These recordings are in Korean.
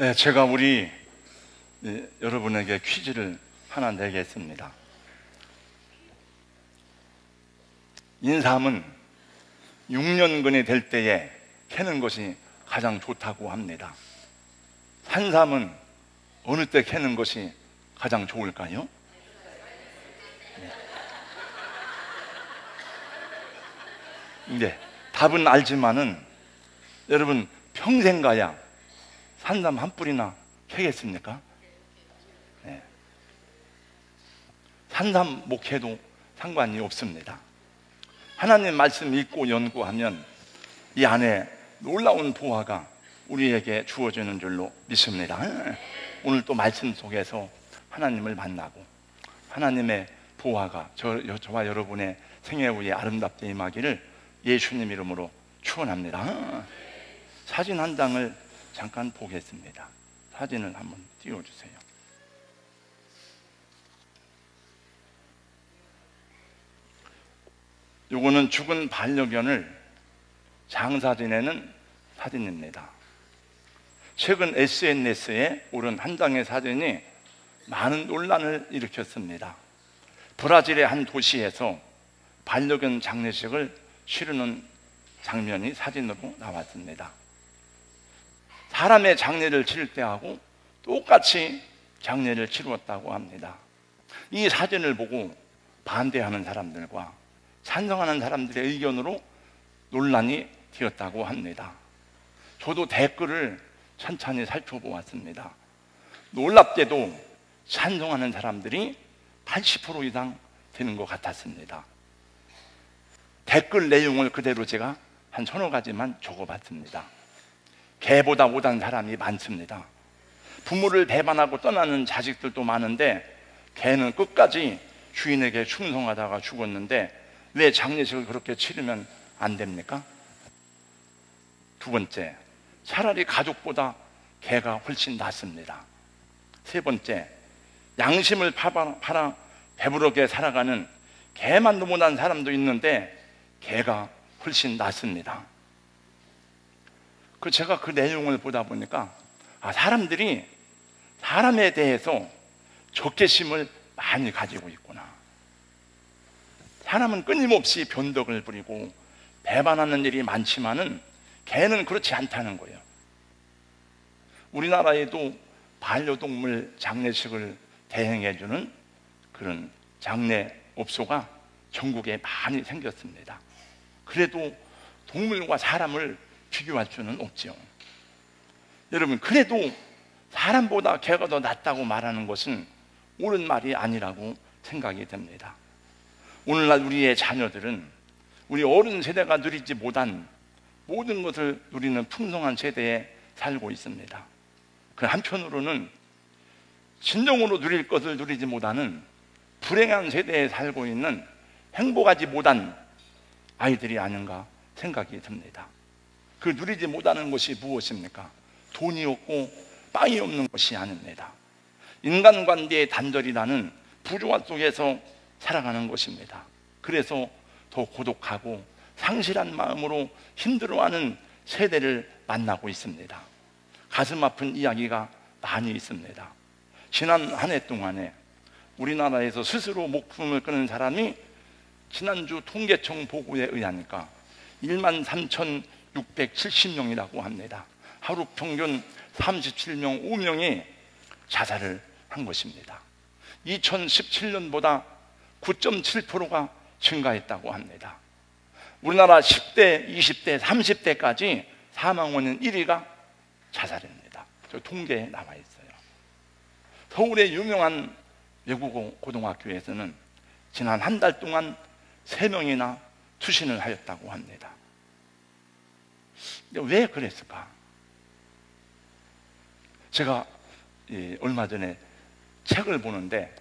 네, 제가 여러분에게 퀴즈를 하나 내겠습니다. 인삼은 6년근이 될 때에 캐는 것이 가장 좋다고 합니다. 산삼은 어느 때 캐는 것이 가장 좋을까요? 네, 답은 알지만은 여러분 평생 가야 산삼 한 뿌리나 캐겠습니까? 네. 산삼 못 캐도 상관이 없습니다. 하나님 말씀 읽고 연구하면 이 안에 놀라운 보화가 우리에게 주어지는 줄로 믿습니다. 오늘 또 말씀 속에서 하나님을 만나고 하나님의 보화가 저와 여러분의 생애 후에 아름답게 임하기를 예수님 이름으로 축원합니다. 사진 한 장을 잠깐 보겠습니다. 사진을 한번 띄워주세요. 요거는 죽은 반려견을 장사 지내는 사진입니다. 최근 SNS에 오른 한 장의 사진이 많은 논란을 일으켰습니다. 브라질의 한 도시에서 반려견 장례식을 치르는 장면이 사진으로 나왔습니다. 사람의 장례를 치를 때하고 똑같이 장례를 치루었다고 합니다. 이 사진을 보고 반대하는 사람들과 찬성하는 사람들의 의견으로 논란이 되었다고 합니다. 저도 댓글을 천천히 살펴보았습니다. 놀랍게도 찬성하는 사람들이 80% 이상 되는 것 같았습니다. 댓글 내용을 그대로 제가 한 서너 가지만 적어봤습니다. 개보다 못한 사람이 많습니다. 부모를 배반하고 떠나는 자식들도 많은데 개는 끝까지 주인에게 충성하다가 죽었는데 왜 장례식을 그렇게 치르면 안 됩니까? 두 번째, 차라리 가족보다 개가 훨씬 낫습니다. 세 번째, 양심을 팔아 배부르게 살아가는 개만도 못한 사람도 있는데 개가 훨씬 낫습니다. 제가 그 내용을 보다 보니까 사람들이 사람에 대해서 적개심을 많이 가지고 있구나. 사람은 끊임없이 변덕을 부리고 배반하는 일이 많지만은 개는 그렇지 않다는 거예요. 우리나라에도 반려동물 장례식을 대행해주는 그런 장례업소가 전국에 많이 생겼습니다. 그래도 동물과 사람을 비교할 수는 없죠. 여러분, 그래도 사람보다 개가 더 낫다고 말하는 것은 옳은 말이 아니라고 생각이 됩니다. 오늘날 우리의 자녀들은 우리 어른 세대가 누리지 못한 모든 것을 누리는 풍성한 세대에 살고 있습니다. 그 한편으로는 진정으로 누릴 것을 누리지 못하는 불행한 세대에 살고 있는 행복하지 못한 아이들이 아닌가 생각이 듭니다. 그 누리지 못하는 것이 무엇입니까? 돈이 없고 빵이 없는 것이 아닙니다. 인간관계의 단절이라는 부조화 속에서 살아가는 것입니다. 그래서 더 고독하고 상실한 마음으로 힘들어하는 세대를 만나고 있습니다. 가슴 아픈 이야기가 많이 있습니다. 지난 한 해 동안에 우리나라에서 스스로 목숨을 끊은 사람이 지난주 통계청 보고에 의하니까 13,670명이라고 합니다. 하루 평균 37명, 5명이 자살을 한 것입니다. 2017년보다 9.7%가 증가했다고 합니다. 우리나라 10대, 20대, 30대까지 사망 원인 1위가 자살입니다. 저 통계에 나와 있어요. 서울의 유명한 외국어 고등학교에서는 지난 한 달 동안 3명이나 투신을 하였다고 합니다. 왜 그랬을까? 제가 얼마 전에 책을 보는데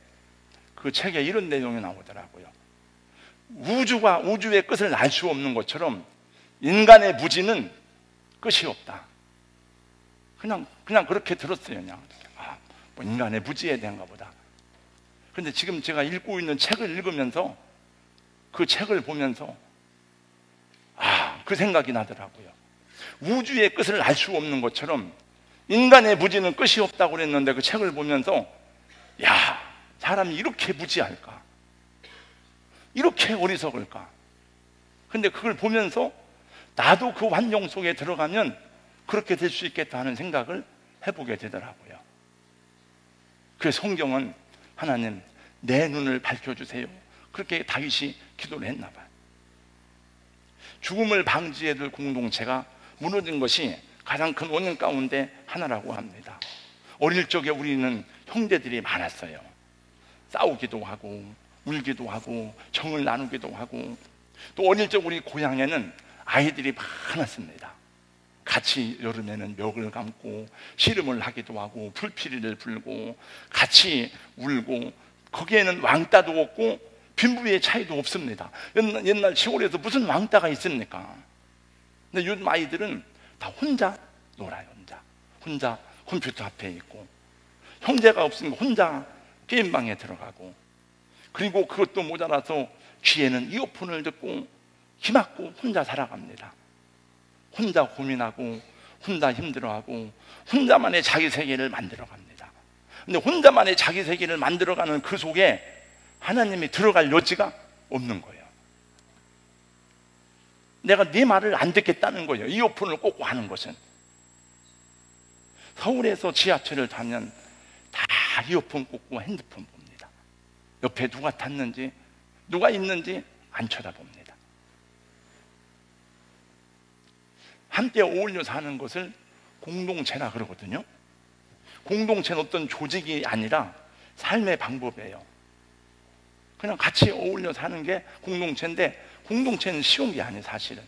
그 책에 이런 내용이 나오더라고요. 우주가 우주의 끝을 알 수 없는 것처럼 인간의 무지는 끝이 없다. 그냥 그렇게 들었어요. 그냥 뭐 인간의 무지에 대한가 보다. 그런데 지금 제가 읽고 있는 책을 읽으면서 그 책을 보면서 그 생각이 나더라고요. 우주의 끝을 알 수 없는 것처럼 인간의 무지는 끝이 없다고 그랬는데 그 책을 보면서 야, 사람이 이렇게 무지할까? 이렇게 어리석을까? 근데 그걸 보면서 나도 그 환경 속에 들어가면 그렇게 될 수 있겠다 하는 생각을 해보게 되더라고요. 그래서 성경은 하나님 내 눈을 밝혀주세요, 그렇게 다윗이 기도를 했나 봐요. 죽음을 방지해둘 공동체가 무너진 것이 가장 큰 원인 가운데 하나라고 합니다. 어릴 적에 우리는 형제들이 많았어요. 싸우기도 하고 울기도 하고 정을 나누기도 하고, 또 어릴 적 우리 고향에는 아이들이 많았습니다. 같이 여름에는 멱을 감고 씨름을 하기도 하고 불피리를 불고 같이 울고, 거기에는 왕따도 없고 빈부의 차이도 없습니다. 옛날 시골에서 무슨 왕따가 있습니까? 근데 요즘 아이들은 다 혼자 놀아요. 혼자 컴퓨터 앞에 있고, 형제가 없으니까 혼자 게임방에 들어가고, 그리고 그것도 모자라서 귀에는 이어폰을 듣고 귀 막고 혼자 살아갑니다. 혼자 고민하고 혼자 힘들어하고 혼자만의 자기 세계를 만들어갑니다. 근데 혼자만의 자기 세계를 만들어가는 그 속에 하나님이 들어갈 여지가 없는 거예요. 내가 네 말을 안 듣겠다는 거예요. 이어폰을 꽂고 하는 것은. 서울에서 지하철을 타면 다 이어폰 꽂고 핸드폰 봅니다. 옆에 누가 탔는지 누가 있는지 안 쳐다봅니다. 함께 어울려 사는 것을 공동체라 그러거든요. 공동체는 어떤 조직이 아니라 삶의 방법이에요. 그냥 같이 어울려 사는 게 공동체인데, 공동체는 쉬운 게 아니에요, 사실은.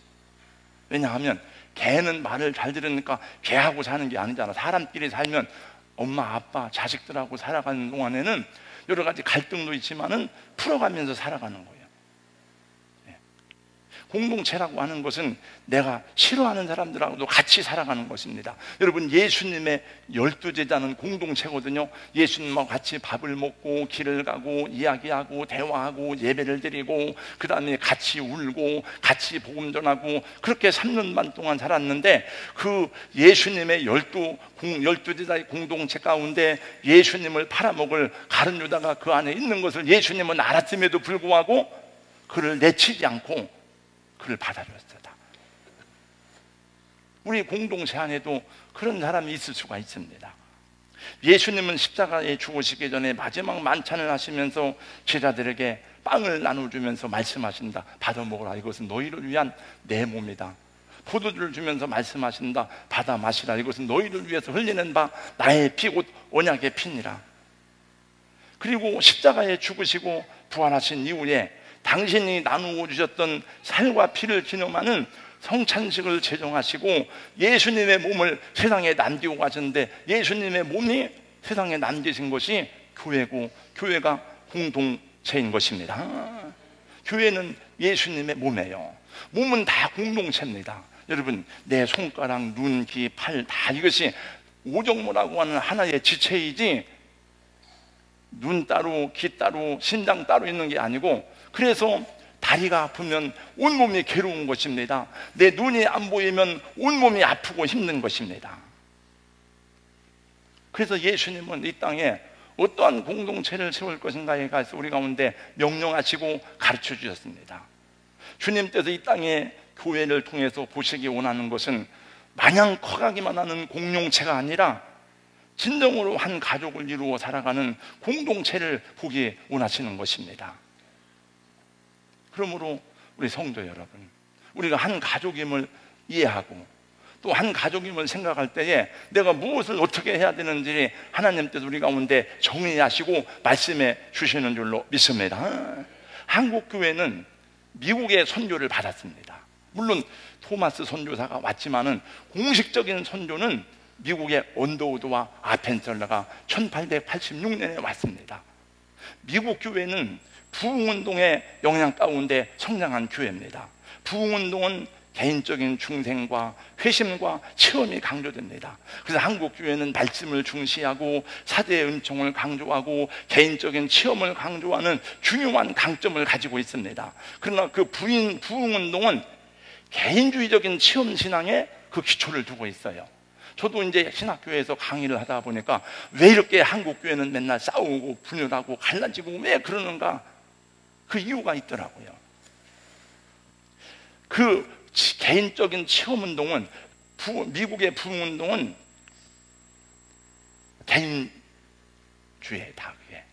왜냐하면 개는 말을 잘 들으니까 개하고 사는 게 아니잖아. 사람끼리 살면 엄마, 아빠, 자식들하고 살아가는 동안에는 여러 가지 갈등도 있지만은 풀어가면서 살아가는 거예요. 공동체라고 하는 것은 내가 싫어하는 사람들하고도 같이 살아가는 것입니다. 여러분, 예수님의 12제자는 공동체거든요. 예수님과 같이 밥을 먹고 길을 가고 이야기하고 대화하고 예배를 드리고 그 다음에 같이 울고 같이 복음 전하고, 그렇게 3년 반 동안 살았는데, 그 예수님의 12제자의 공동체 가운데 예수님을 팔아먹을 가룟 유다가 그 안에 있는 것을 예수님은 알았음에도 불구하고 그를 내치지 않고 그를 받아들였다. 우리 공동체 안에도 그런 사람이 있을 수가 있습니다. 예수님은 십자가에 죽으시기 전에 마지막 만찬을 하시면서 제자들에게 빵을 나눠주면서 말씀하신다. 받아 먹으라, 이것은 너희를 위한 내 몸이다. 포도주를 주면서 말씀하신다. 받아 마시라, 이것은 너희를 위해서 흘리는 바 나의 피, 곧 언약의 피니라. 그리고 십자가에 죽으시고 부활하신 이후에 당신이 나누어 주셨던 살과 피를 기념하는 성찬식을 제정하시고 예수님의 몸을 세상에 남기고 가셨는데, 예수님의 몸이 세상에 남기신 것이 교회고, 교회가 공동체인 것입니다. 교회는 예수님의 몸이에요. 몸은 다 공동체입니다. 여러분, 내 손가락, 눈, 귀, 팔 다 이것이 오정모라고 하는 하나의 지체이지, 눈 따로 귀 따로 심장 따로 있는 게 아니고, 그래서 다리가 아프면 온몸이 괴로운 것입니다. 내 눈이 안 보이면 온몸이 아프고 힘든 것입니다. 그래서 예수님은 이 땅에 어떠한 공동체를 세울 것인가에 가서 우리 가운데 명령하시고 가르쳐 주셨습니다. 주님께서 이 땅에 교회를 통해서 보시기 원하는 것은 마냥 커가기만 하는 공동체가 아니라 진정으로 한 가족을 이루어 살아가는 공동체를 보기 원하시는 것입니다. 그러므로 우리 성도 여러분, 우리가 한 가족임을 이해하고 또 한 가족임을 생각할 때에 내가 무엇을 어떻게 해야 되는지 하나님께서 우리 가운데 정의하시고 말씀해 주시는 줄로 믿습니다. 한국 교회는 미국의 선교를 받았습니다. 물론 토마스 선교사가 왔지만은 공식적인 선교는 미국의 언더우드와 아펜셀러가 1886년에 왔습니다. 미국 교회는 부흥운동의 영향 가운데 성장한 교회입니다. 부흥운동은 개인적인 중생과 회심과 체험이 강조됩니다. 그래서 한국 교회는 말씀을 중시하고 사제의 은총을 강조하고 개인적인 체험을 강조하는 중요한 강점을 가지고 있습니다. 그러나 그 부흥운동은 개인주의적인 체험 신앙에 그 기초를 두고 있어요. 저도 이제 신학교에서 강의를 하다 보니까 왜 이렇게 한국 교회는 맨날 싸우고 분열하고 갈라지고 왜 그러는가, 그 이유가 있더라고요. 그 개인적인 체험운동은, 미국의 부흥운동은 개인주의에 다, 그게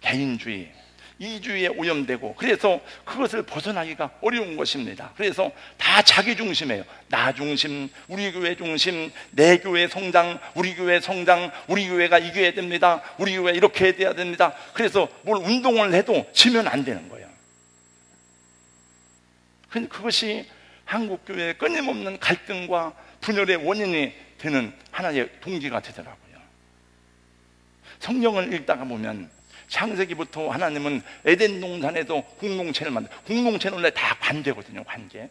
개인주의, 이주의에 오염되고, 그래서 그것을 벗어나기가 어려운 것입니다. 그래서 다 자기 중심이에요. 나 중심, 우리 교회 중심, 내 교회 성장, 우리 교회 성장, 우리 교회가 이겨야 됩니다, 우리 교회 이렇게 해야 됩니다. 그래서 뭘 운동을 해도 지면 안 되는 거예요. 그것이 한국 교회의 끊임없는 갈등과 분열의 원인이 되는 하나의 동기가 되더라고요. 성경을 읽다가 보면 창세기부터 하나님은 에덴 동산에서 공동체를 공동체는 원래 다 관계거든요, 관계.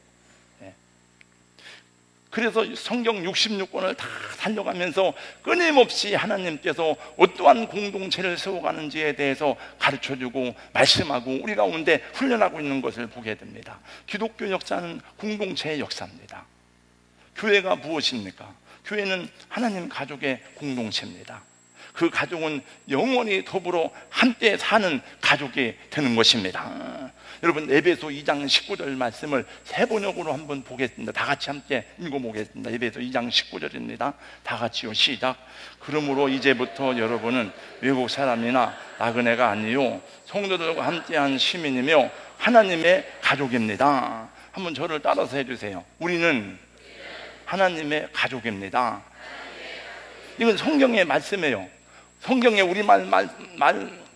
그래서 성경 66권을 다 살려가면서 끊임없이 하나님께서 어떠한 공동체를 세워가는지에 대해서 가르쳐주고 말씀하고 우리 가운데 훈련하고 있는 것을 보게 됩니다. 기독교 역사는 공동체의 역사입니다. 교회가 무엇입니까? 교회는 하나님 가족의 공동체입니다. 그 가족은 영원히 더불어 함께 사는 가족이 되는 것입니다. 여러분, 에베소 2장 19절 말씀을 세 번역으로 한번 보겠습니다. 다 같이 함께 읽어보겠습니다. 에베소 2장 19절입니다. 다 같이요, 시작. 그러므로 이제부터 여러분은 외국 사람이나 나그네가 아니요 성도들과 함께한 시민이며 하나님의 가족입니다. 한번 저를 따라서 해주세요. 우리는 하나님의 가족입니다. 이건 성경의 말씀이에요. 성경에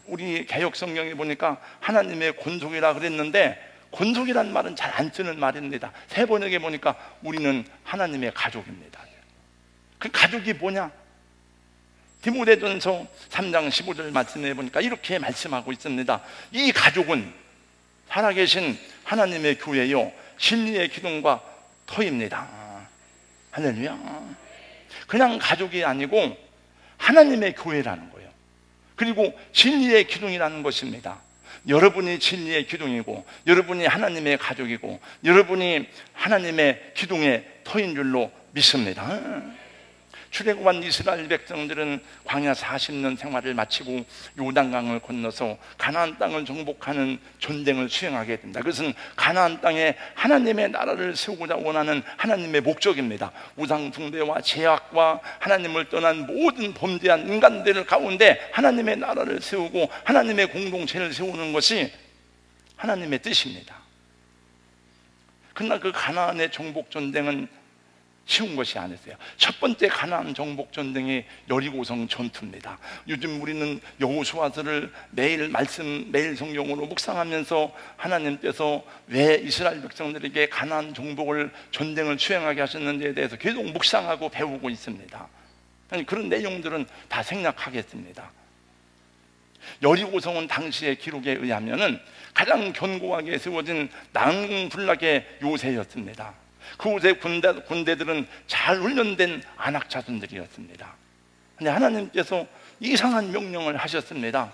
우리 개역 성경에 보니까 하나님의 권속이라 그랬는데, 권속이란 말은 잘 안 쓰는 말입니다. 새 번역에 보니까 우리는 하나님의 가족입니다. 그 가족이 뭐냐? 디모데전서 3장 15절 말씀에 보니까 이렇게 말씀하고 있습니다. 이 가족은 살아계신 하나님의 교회요 진리의 기둥과 터입니다. 할렐루야. 그냥 가족이 아니고 하나님의 교회라는 거예요. 그리고 진리의 기둥이라는 것입니다. 여러분이 진리의 기둥이고, 여러분이 하나님의 가족이고, 여러분이 하나님의 기둥의 터인 줄로 믿습니다. 출애굽한 이스라엘 백성들은 광야 40년 생활을 마치고 요단강을 건너서 가나안 땅을 정복하는 전쟁을 수행하게 됩니다. 그것은 가나안 땅에 하나님의 나라를 세우고자 원하는 하나님의 목적입니다. 우상 숭배와 죄악과 하나님을 떠난 모든 범죄한 인간들 가운데 하나님의 나라를 세우고 하나님의 공동체를 세우는 것이 하나님의 뜻입니다. 그러나 그 가나안의 정복 전쟁은 쉬운 것이 아니었어요. 첫 번째 가나안 정복 전쟁이 여리고성 전투입니다. 요즘 우리는 여호수아서를 매일 성경으로 묵상하면서 하나님께서 왜 이스라엘 백성들에게 가나안 정복을 전쟁을 수행하게 하셨는지에 대해서 계속 묵상하고 배우고 있습니다. 그런 내용들은 다 생략하겠습니다. 여리고성은 당시의 기록에 의하면은 가장 견고하게 세워진 난공불락의 요새였습니다. 그곳의 군대들은 잘 훈련된 안악 자손들이었습니다. 그런데 하나님께서 이상한 명령을 하셨습니다.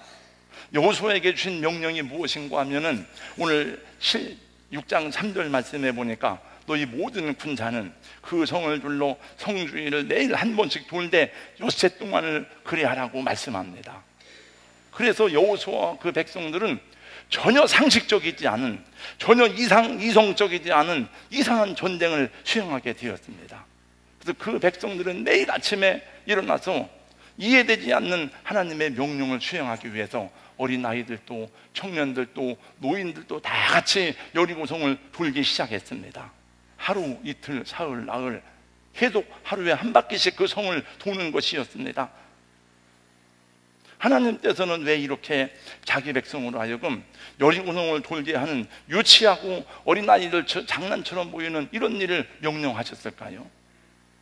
여호수아에게 주신 명령이 무엇인가 하면은 오늘 6장 3절 말씀에 보니까 너희 모든 군사는 그 성을 둘러 성주의를 매일 한 번씩 돌되 엿새 동안을 그리 하라고 말씀합니다. 그래서 여호수아와 그 백성들은 전혀 상식적이지 않은, 전혀 이성적이지 않은 이상한 전쟁을 수행하게 되었습니다. 그래서 그 백성들은 매일 아침에 일어나서 이해되지 않는 하나님의 명령을 수행하기 위해서 어린아이들도 청년들도 노인들도 다 같이 여리고성을 돌기 시작했습니다. 하루, 이틀, 사흘, 나흘 계속 하루에 한 바퀴씩 그 성을 도는 것이었습니다. 하나님께서는 왜 이렇게 자기 백성으로 하여금 여리고성을 돌게 하는 유치하고 어린아이들 장난처럼 보이는 이런 일을 명령하셨을까요?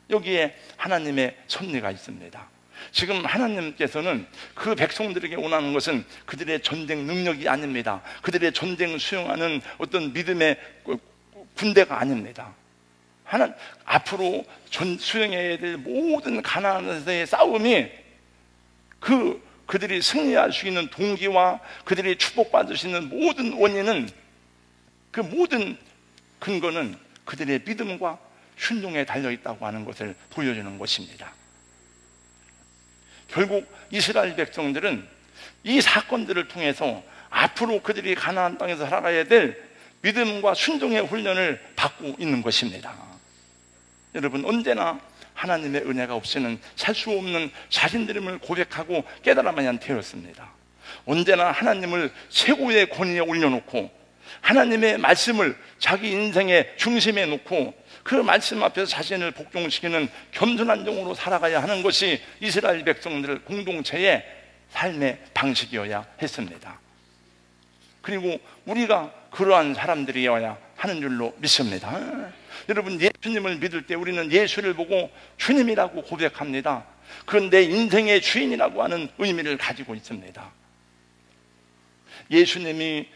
여기에 하나님의 섭리가 있습니다. 지금 하나님께서는 그 백성들에게 원하는 것은 그들의 전쟁 능력이 아닙니다. 그들의 전쟁을 수행하는 어떤 믿음의 군대가 아닙니다. 앞으로 수행해야 될 모든 가나안에서의 싸움이 그들이 승리할 수 있는 동기와 그들이 축복받을 수 있는 모든 원인은, 그 모든 근거는 그들의 믿음과 순종에 달려있다고 하는 것을 보여주는 것입니다. 결국 이스라엘 백성들은 이 사건들을 통해서 앞으로 그들이 가나안 땅에서 살아가야 될 믿음과 순종의 훈련을 받고 있는 것입니다. 여러분, 언제나 하나님의 은혜가 없이는 살 수 없는 자신들임을 고백하고 깨달아야만 되었습니다. 언제나 하나님을 최고의 권위에 올려놓고 하나님의 말씀을 자기 인생의 중심에 놓고 그 말씀 앞에서 자신을 복종시키는 겸손한 종으로 살아가야 하는 것이 이스라엘 백성들 공동체의 삶의 방식이어야 했습니다. 그리고 우리가 그러한 사람들이어야 하는 줄로 믿습니다. 여러분, 예수님을 믿을 때 우리는 예수를 보고 주님이라고 고백합니다. 그건 내 인생의 주인이라고 하는 의미를 가지고 있습니다. 예수님이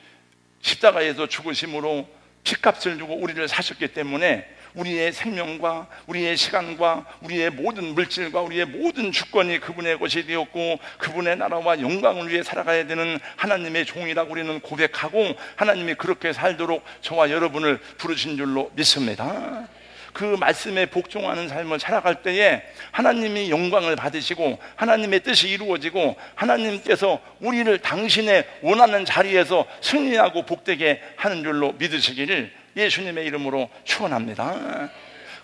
십자가에서 죽으심으로 핏값을 주고 우리를 사셨기 때문에 우리의 생명과 우리의 시간과 우리의 모든 물질과 우리의 모든 주권이 그분의 것이 되었고 그분의 나라와 영광을 위해 살아가야 되는 하나님의 종이라고 우리는 고백하고 하나님이 그렇게 살도록 저와 여러분을 부르신 줄로 믿습니다. 그 말씀에 복종하는 삶을 살아갈 때에 하나님이 영광을 받으시고 하나님의 뜻이 이루어지고 하나님께서 우리를 당신의 원하는 자리에서 승리하고 복되게 하는 줄로 믿으시기를 예수님의 이름으로 축원합니다.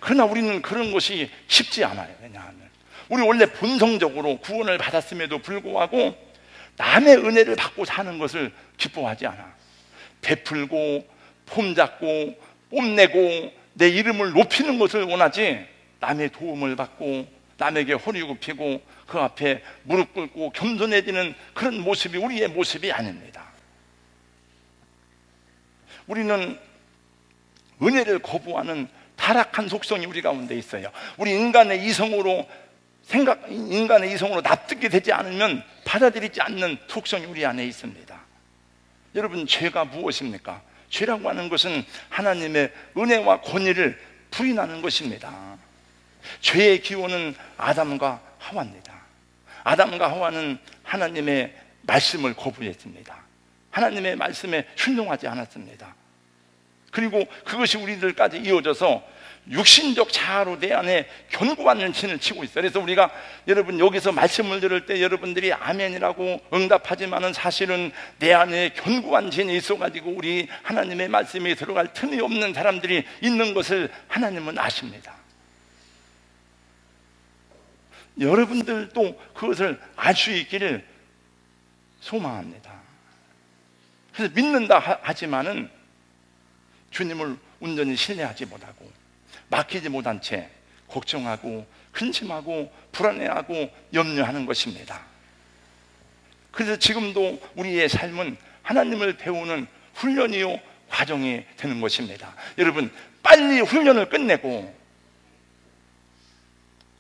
그러나 우리는 그런 것이 쉽지 않아요. 왜냐하면 우리 원래 본성적으로 구원을 받았음에도 불구하고 남의 은혜를 받고 사는 것을 기뻐하지 않아. 베풀고 폼잡고 뽐내고 내 이름을 높이는 것을 원하지, 남의 도움을 받고 남에게 허리 굽히고 그 앞에 무릎 꿇고 겸손해지는 그런 모습이 우리의 모습이 아닙니다. 우리는 은혜를 거부하는 타락한 속성이 우리 가운데 있어요. 우리 인간의 이성으로 납득이 되지 않으면 받아들이지 않는 속성이 우리 안에 있습니다. 여러분, 죄가 무엇입니까? 죄라고 하는 것은 하나님의 은혜와 권위를 부인하는 것입니다. 죄의 기원은 아담과 하와입니다. 아담과 하와는 하나님의 말씀을 거부했습니다. 하나님의 말씀에 순종하지 않았습니다. 그리고 그것이 우리들까지 이어져서 육신적 자아로 내 안에 견고한 진을 치고 있어요. 그래서 우리가 여러분 여기서 말씀을 들을 때 여러분들이 아멘이라고 응답하지만은 사실은 내 안에 견고한 진이 있어가지고 우리 하나님의 말씀에 들어갈 틈이 없는 사람들이 있는 것을 하나님은 아십니다. 여러분들도 그것을 알 수 있기를 소망합니다. 그래서 믿는다 하지만은 주님을 온전히 신뢰하지 못하고 맡기지 못한 채 걱정하고 근심하고 불안해하고 염려하는 것입니다. 그래서 지금도 우리의 삶은 하나님을 배우는 훈련이요 과정이 되는 것입니다. 여러분, 빨리 훈련을 끝내고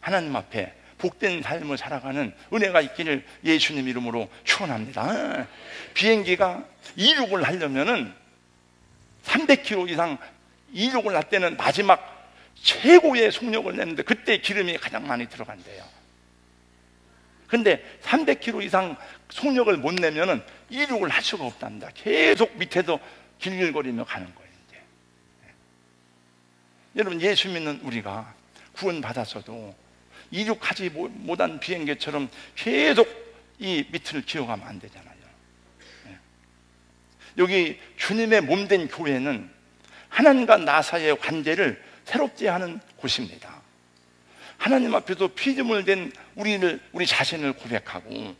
하나님 앞에 복된 삶을 살아가는 은혜가 있기를 예수님 이름으로 축원합니다. 비행기가 이륙을 하려면은 300km 이상 이륙을 할 때는 마지막 최고의 속력을 내는데 그때 기름이 가장 많이 들어간대요. 근데 300km 이상 속력을 못 내면은 이륙을 할 수가 없답니다. 계속 밑에서 길길거리며 가는 거예요. 이제. 여러분, 예수 믿는 우리가 구원받았어도 이륙하지 못한 비행기처럼 계속 이 밑을 기어가면 안 되잖아요. 여기 주님의 몸된 교회는 하나님과 나 사이의 관계를 새롭게 하는 곳입니다. 하나님 앞에서 피조물 된 우리 자신을 고백하고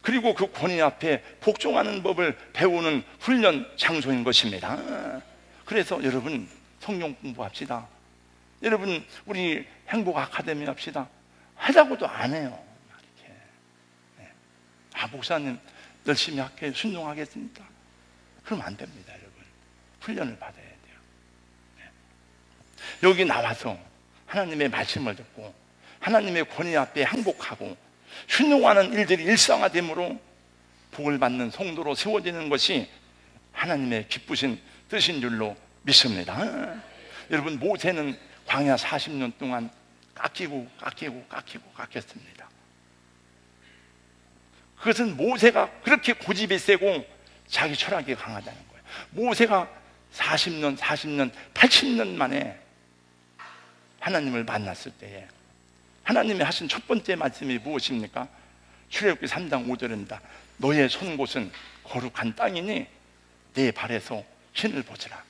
그리고 그 권위 앞에 복종하는 법을 배우는 훈련 장소인 것입니다. 그래서 여러분, 성경 공부합시다. 여러분, 우리 행복 아카데미 합시다. 하자고도 안 해요. 이렇게. 아, 목사님 열심히 할게요. 순종하겠습니다. 그러면 안 됩니다, 여러분. 훈련을 받아야 돼요. 여기 나와서 하나님의 말씀을 듣고 하나님의 권위 앞에 항복하고 순종하는 일들이 일상화되므로 복을 받는 성도로 세워지는 것이 하나님의 기쁘신 뜻인 줄로 믿습니다. 여러분, 모세는 광야 40년 동안 깎였습니다. 그것은 모세가 그렇게 고집이 세고 자기 철학이 강하다는 거예요. 모세가 40년, 80년 만에 하나님을 만났을 때에 하나님이 하신 첫 번째 말씀이 무엇입니까? 출애굽기 3장 5절입니다. 너의 선 곳은 거룩한 땅이니 내 발에서 신을 보지라.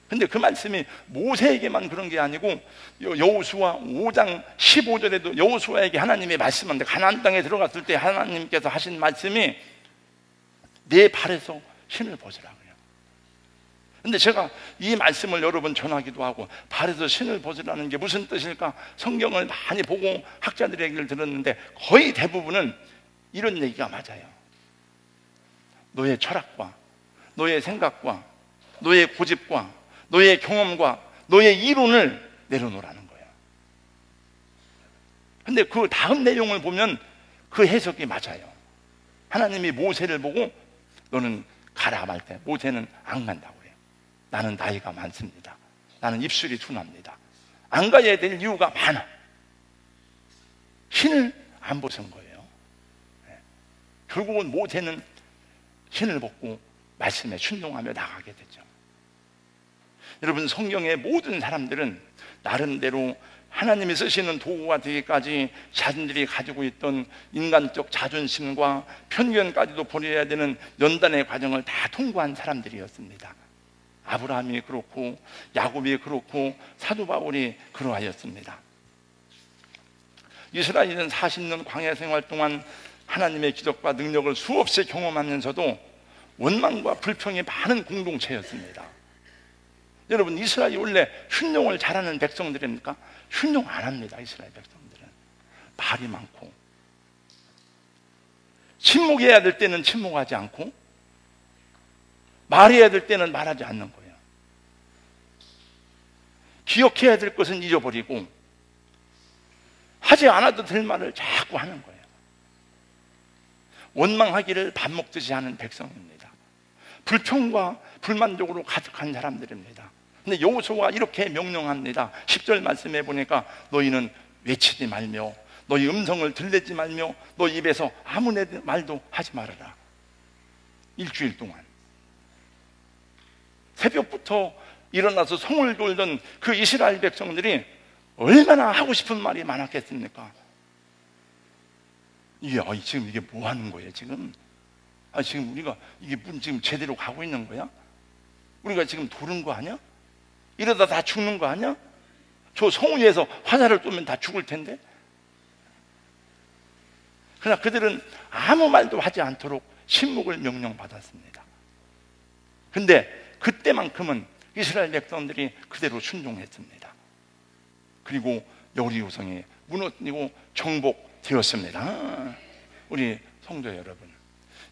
근데 그 말씀이 모세에게만 그런 게 아니고 여호수아 5장 15절에도 여호수아에게 하나님이 말씀하는데, 가나안 땅에 들어갔을 때 하나님께서 하신 말씀이 내 발에서 신을 보시라 그래요. 근데 제가 이 말씀을 여러 번 전하기도 하고, 발에서 신을 보시라는 게 무슨 뜻일까? 성경을 많이 보고 학자들의 얘기를 들었는데 거의 대부분은 이런 얘기가 맞아요. 너의 철학과 너의 생각과 너의 고집과 너의 경험과 너의 이론을 내려놓으라는 거예요. 근데 그 다음 내용을 보면 그 해석이 맞아요. 하나님이 모세를 보고 너는 가라 말 때 모세는 안 간다고 해요. 나는 나이가 많습니다. 나는 입술이 둔합니다. 안 가야 될 이유가 많아. 신을 안 보신 거예요. 결국은 모세는 신을 벗고 말씀에 순종하며 나가게 되죠. 여러분, 성경의 모든 사람들은 나름대로 하나님이 쓰시는 도구가 되기까지 자신들이 가지고 있던 인간적 자존심과 편견까지도 버려야 되는 연단의 과정을 다 통과한 사람들이었습니다. 아브라함이 그렇고 야곱이 그렇고 사도 바울이 그러하였습니다. 이스라엘은 40년 광야 생활 동안 하나님의 기적과 능력을 수없이 경험하면서도 원망과 불평이 많은 공동체였습니다. 여러분, 이스라엘이 원래 순종을 잘하는 백성들입니까? 순종 안 합니다. 이스라엘 백성들은 말이 많고, 침묵해야 될 때는 침묵하지 않고, 말해야 될 때는 말하지 않는 거예요. 기억해야 될 것은 잊어버리고 하지 않아도 될 말을 자꾸 하는 거예요. 원망하기를 밥 먹듯이 하는 백성입니다. 불평과 불만족으로 가득한 사람들입니다. 근데 여호수아가 이렇게 명령합니다. 10절 말씀해 보니까 너희는 외치지 말며 너희 음성을 들리지 말며 너 입에서 아무 말도 하지 말아라. 일주일 동안 새벽부터 일어나서 성을 돌던 그 이스라엘 백성들이 얼마나 하고 싶은 말이 많았겠습니까? 지금 이게 뭐 하는 거예요 지금? 지금 우리가 이게 지금 제대로 가고 있는 거야? 우리가 지금 도른 거 아니야? 이러다 다 죽는 거 아니야? 저 성 위에서 화살을 쏘면 다 죽을 텐데. 그러나 그들은 아무 말도 하지 않도록 침묵을 명령받았습니다. 근데 그때만큼은 이스라엘 백성들이 그대로 순종했습니다. 그리고 여리고성이 무너지고 정복되었습니다. 우리 성도 여러분,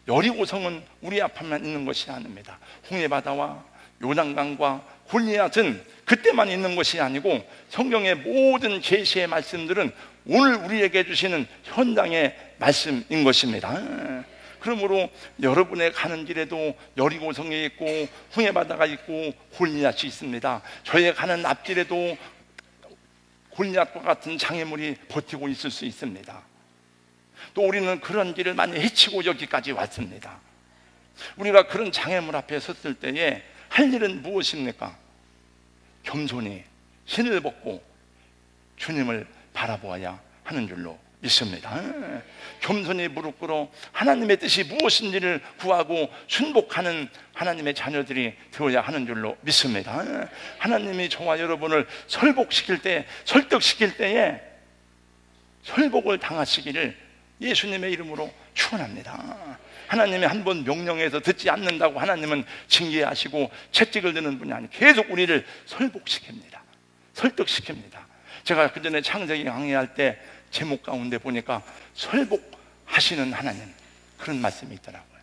여리고성은 우리 앞에만 있는 것이 아닙니다. 홍해바다와 요단강과 골리앗은 그때만 있는 것이 아니고 성경의 모든 계시의 말씀들은 오늘 우리에게 주시는 현장의 말씀인 것입니다. 그러므로 여러분의 가는 길에도 여리고성이 있고 홍해바다가 있고 골리앗이 있습니다. 저의 가는 앞길에도 골리앗과 같은 장애물이 버티고 있을 수 있습니다. 또 우리는 그런 길을 많이 헤치고 여기까지 왔습니다. 우리가 그런 장애물 앞에 섰을 때에 할 일은 무엇입니까? 겸손히 신을 벗고 주님을 바라보아야 하는 줄로 믿습니다. 겸손히 무릎 꿇어 하나님의 뜻이 무엇인지를 구하고 순복하는 하나님의 자녀들이 되어야 하는 줄로 믿습니다. 하나님이 저와 여러분을 설복시킬 때, 설득시킬 때에 설복을 당하시기를 예수님의 이름으로 축원합니다. 하나님이 한 번 명령해서 듣지 않는다고 하나님은 징계하시고 채찍을 드는 분이 아니고 계속 우리를 설복시킵니다. 설득시킵니다. 제가 그 전에 창세기 강의할 때 제목 가운데 보니까 설복하시는 하나님, 그런 말씀이 있더라고요.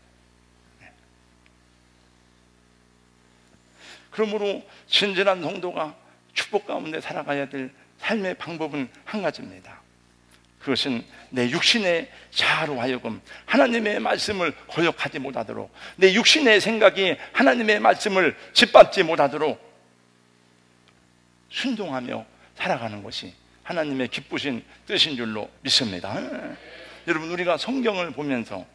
그러므로 진실한 성도가 축복 가운데 살아가야 될 삶의 방법은 한 가지입니다. 그것은 내 육신의 자아로 하여금 하나님의 말씀을 거역하지 못하도록, 내 육신의 생각이 하나님의 말씀을 짓밟지 못하도록 순종하며 살아가는 것이 하나님의 기쁘신 뜻인 줄로 믿습니다. 여러분, 우리가 성경을 보면서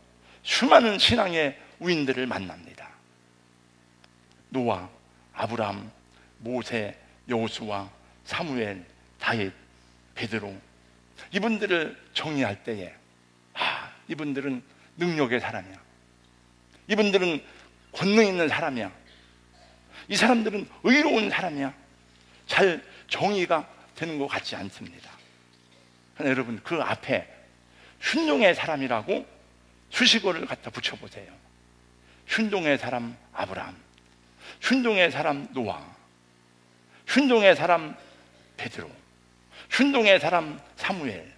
수많은 신앙의 우인들을 만납니다. 노아, 아브라함, 모세, 여호수아, 사무엘, 다윗, 베드로, 이분들을 정의할 때에 이분들은 능력의 사람이야. 이분들은 권능 있는 사람이야. 이 사람들은 의로운 사람이야. 잘 정의가 되는 것 같지 않습니다. 그러나 여러분, 그 앞에 순종의 사람이라고 수식어를 갖다 붙여보세요. 순종의 사람 아브라함, 순종의 사람 노아, 순종의 사람 베드로, 순종의 사람 사무엘.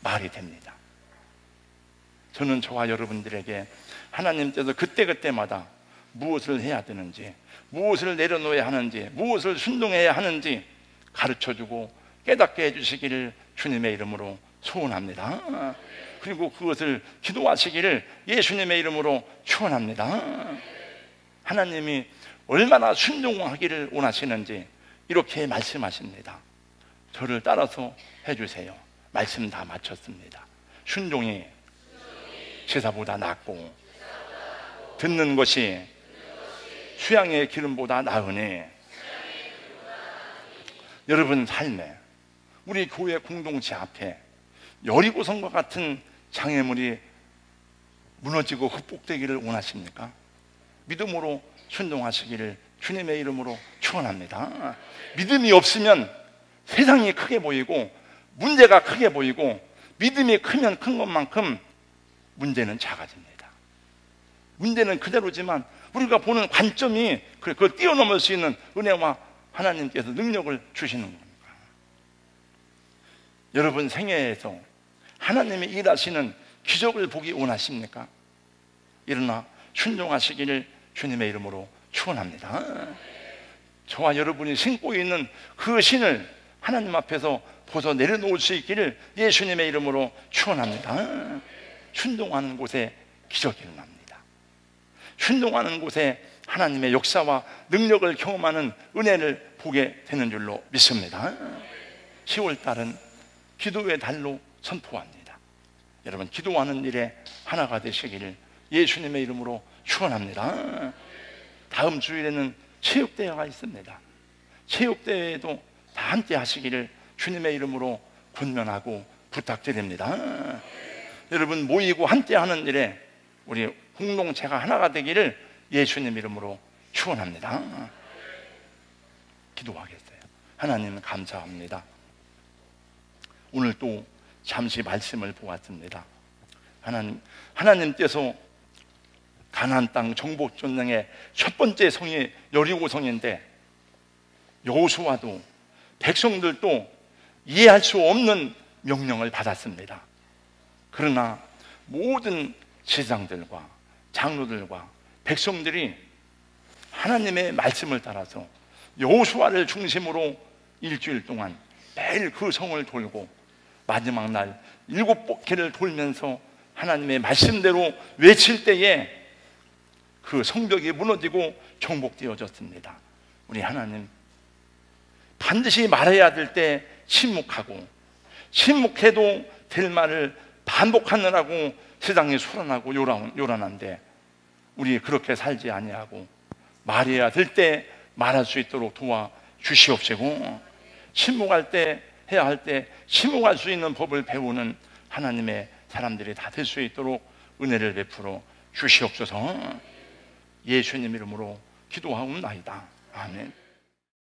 말이 됩니다. 저는 저와 여러분들에게 하나님께서 그때그때마다 무엇을 해야 되는지, 무엇을 내려놓아야 하는지, 무엇을 순종해야 하는지 가르쳐주고 깨닫게 해주시기를 주님의 이름으로 소원합니다. 그리고 그것을 기도하시기를 예수님의 이름으로 축원합니다. 하나님이 얼마나 순종하기를 원하시는지 이렇게 말씀하십니다. 저를 따라서 해주세요. 말씀 다 마쳤습니다. 순종이 제사보다 낫고 듣는 것이 수양의 기름보다 나으니, 여러분 삶에, 우리 교회 공동체 앞에 여리고성과 같은 장애물이 무너지고 극복되기를 원하십니까? 믿음으로 순종하시기를 주님의 이름으로 축원합니다. 믿음이 없으면 세상이 크게 보이고 문제가 크게 보이고, 믿음이 크면 큰 것만큼 문제는 작아집니다. 문제는 그대로지만 우리가 보는 관점이 그걸 뛰어넘을 수 있는 은혜와 하나님께서 능력을 주시는 겁니다. 여러분 생애에서 하나님이 일하시는 기적을 보기 원하십니까? 일어나 순종하시기를 주님의 이름으로 축원합니다. 저와 여러분이 신고 있는 그 신을 하나님 앞에서 벗어 내려놓을 수 있기를 예수님의 이름으로 축원합니다. 순종하는 곳에 기적이 일어납니다. 순종하는 곳에 하나님의 역사와 능력을 경험하는 은혜를 보게 되는 줄로 믿습니다. 10월달은 기도의 달로 선포합니다. 여러분, 기도하는 일에 하나가 되시기를 예수님의 이름으로 축원합니다. 다음 주일에는 체육대회가 있습니다. 체육대회에도 다 함께 하시기를 주님의 이름으로 권면하고 부탁드립니다. 여러분, 모이고 함께 하는 일에 우리 공동체가 하나가 되기를 예수님 이름으로 축원합니다. 기도하겠어요. 하나님 감사합니다. 오늘 또 잠시 말씀을 보았습니다. 하나님께서 가나안 땅 정복 전쟁의 첫 번째 성이 여리고성인데, 여호수아도 백성들도 이해할 수 없는 명령을 받았습니다. 그러나 모든 제사장들과 장로들과 백성들이 하나님의 말씀을 따라서 여호수아를 중심으로 일주일 동안 매일 그 성을 돌고 마지막 날 7바퀴를 돌면서 하나님의 말씀대로 외칠 때에 그 성벽이 무너지고 정복되어졌습니다. 우리 하나님, 반드시 말해야 될 때 침묵하고, 침묵해도 될 말을 반복하느라고 세상이 소란하고 요란한데, 우리 그렇게 살지 아니하고 말해야 될 때 말할 수 있도록 도와 주시옵시고, 침묵할 때, 해야 할 때 침묵할 수 있는 법을 배우는 하나님의 사람들이 다 될 수 있도록 은혜를 베풀어 주시옵소서. 예수님 이름으로 기도하옵나이다. 아멘.